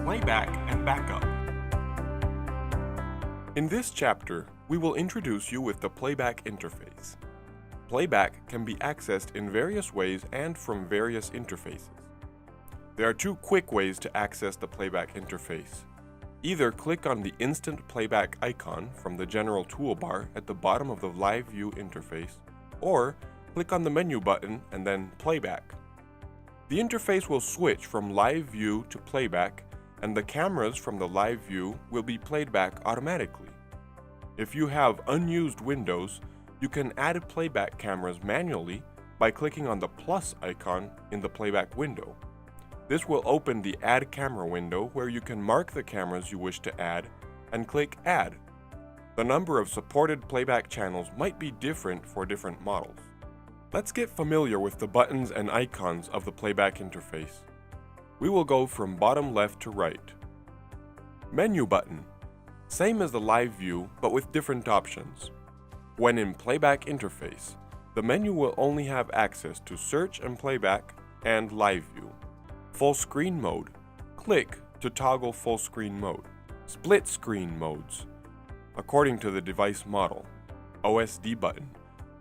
Playback and Backup. In this chapter, we will introduce you with the Playback interface. Playback can be accessed in various ways and from various interfaces. There are two quick ways to access the Playback interface. Either click on the Instant Playback icon from the general toolbar at the bottom of the Live View interface, or click on the menu button and then Playback. The interface will switch from Live View to Playback, and the cameras from the Live View will be played back automatically. If you have unused windows, you can add playback cameras manually by clicking on the plus icon in the Playback window. This will open the Add Camera window where you can mark the cameras you wish to add and click Add. The number of supported playback channels might be different for different models. Let's get familiar with the buttons and icons of the Playback interface. We will go from bottom left to right. Menu button. Same as the Live View, but with different options. When in Playback interface, the menu will only have access to Search and Playback and Live View. Full screen mode. Click to toggle full screen mode. Split screen modes. According to the device model. OSD button.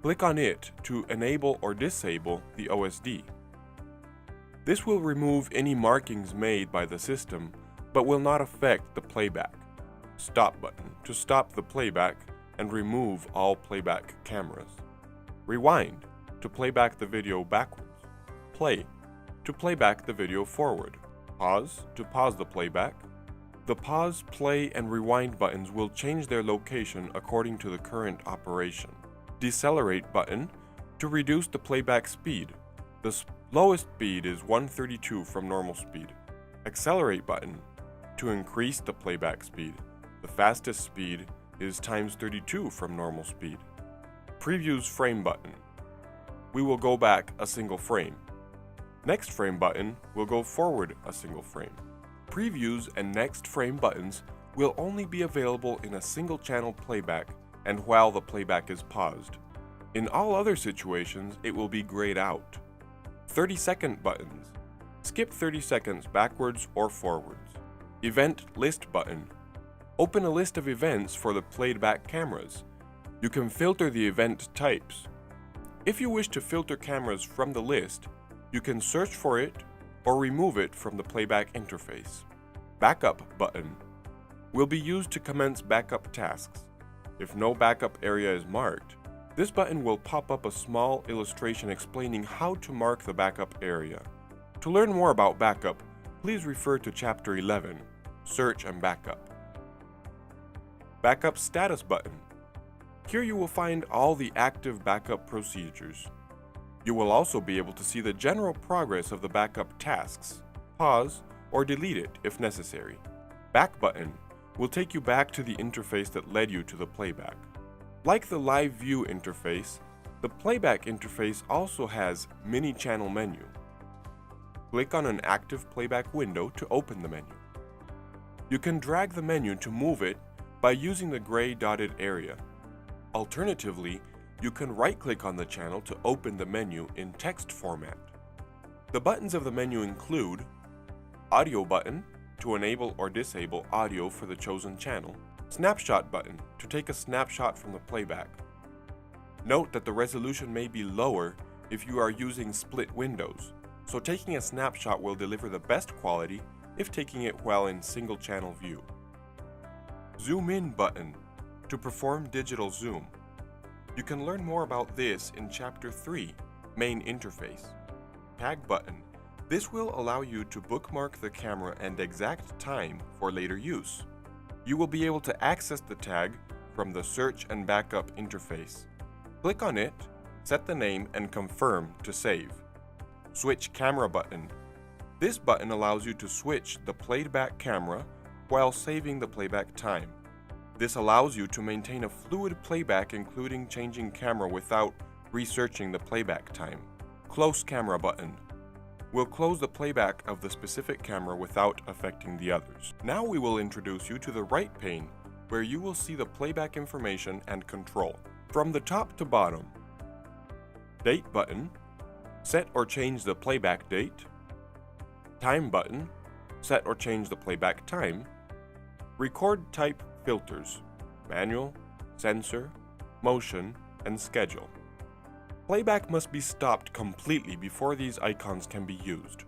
Click on it to enable or disable the OSD. This will remove any markings made by the system, but will not affect the playback. Stop button to stop the playback and remove all playback cameras. Rewind to play back the video backwards. Play to play back the video forward. Pause to pause the playback. The pause, play, and rewind buttons will change their location according to the current operation. Decelerate button to reduce the playback speed. The lowest speed is 132 from normal speed. Accelerate button to increase the playback speed. The fastest speed is times 32 from normal speed. Previews frame button. We will go back a single frame. Next frame button will go forward a single frame. Previews and next frame buttons will only be available in a single channel playback and while the playback is paused. In all other situations, it will be grayed out. 30-second buttons. Skip 30 seconds backwards or forwards. Event list button. Open a list of events for the played back cameras. You can filter the event types. If you wish to filter cameras from the list, you can search for it or remove it from the playback interface. Backup button will be used to commence backup tasks. If no backup area is marked, this button will pop up a small illustration explaining how to mark the backup area. To learn more about backup, please refer to Chapter 11, Search and Backup. Backup status button. Here you will find all the active backup procedures. You will also be able to see the general progress of the backup tasks, pause, or delete it if necessary. Back button will take you back to the interface that led you to the playback. Like the Live View interface, the Playback interface also has Mini Channel menu. Click on an active playback window to open the menu. You can drag the menu to move it by using the gray dotted area. Alternatively, you can right-click on the channel to open the menu in text format. The buttons of the menu include Audio button to enable or disable audio for the chosen channel, Snapshot button to take a snapshot from the playback. Note that the resolution may be lower if you are using split windows, so taking a snapshot will deliver the best quality if taking it while in single channel view. Zoom in button to perform digital zoom. You can learn more about this in Chapter 3, Main Interface. Tag button. This will allow you to bookmark the camera and exact time for later use. You will be able to access the tag from the Search and Backup interface. Click on it, set the name, and confirm to save. Switch camera button. This button allows you to switch the played back camera while saving the playback time. This allows you to maintain a fluid playback, including changing camera without researching the playback time. Close camera button will close the playback of the specific camera without affecting the others. Now we will introduce you to the right pane, where you will see the playback information and control. From the top to bottom, Date button, set or change the playback date. Time button, set or change the playback time, record type filters, manual, sensor, motion, and schedule. Playback must be stopped completely before these icons can be used.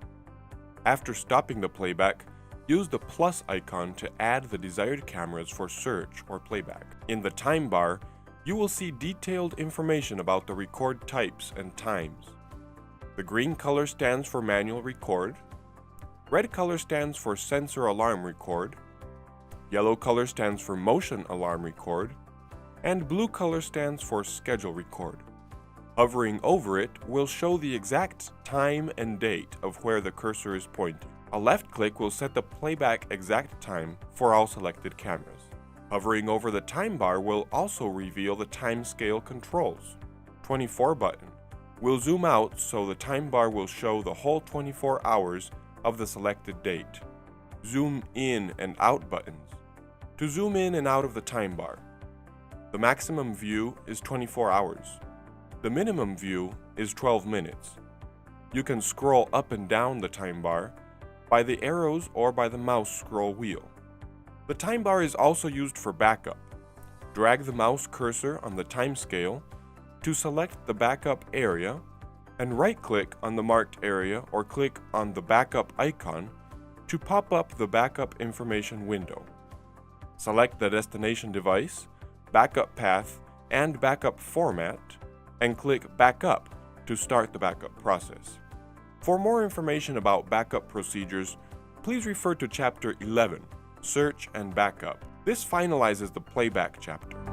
After stopping the playback, use the plus icon to add the desired cameras for search or playback. In the time bar, you will see detailed information about the record types and times. The green color stands for manual record, red color stands for sensor alarm record, yellow color stands for motion alarm record, and blue color stands for schedule record. Hovering over it will show the exact time and date of where the cursor is pointing. A left click will set the playback exact time for all selected cameras. Hovering over the time bar will also reveal the time scale controls. 24 button will zoom out so the time bar will show the whole 24 hours of the selected date. Zoom in and out buttons to zoom in and out of the time bar. The maximum view is 24 hours. The minimum view is 12 minutes. You can scroll up and down the time bar by the arrows or by the mouse scroll wheel. The time bar is also used for backup. Drag the mouse cursor on the time scale to select the backup area and right-click on the marked area or click on the backup icon to pop up the backup information window. Select the destination device, backup path, and backup format, and click Backup to start the backup process. For more information about backup procedures, please refer to Chapter 11, Search and Backup. This finalizes the playback chapter.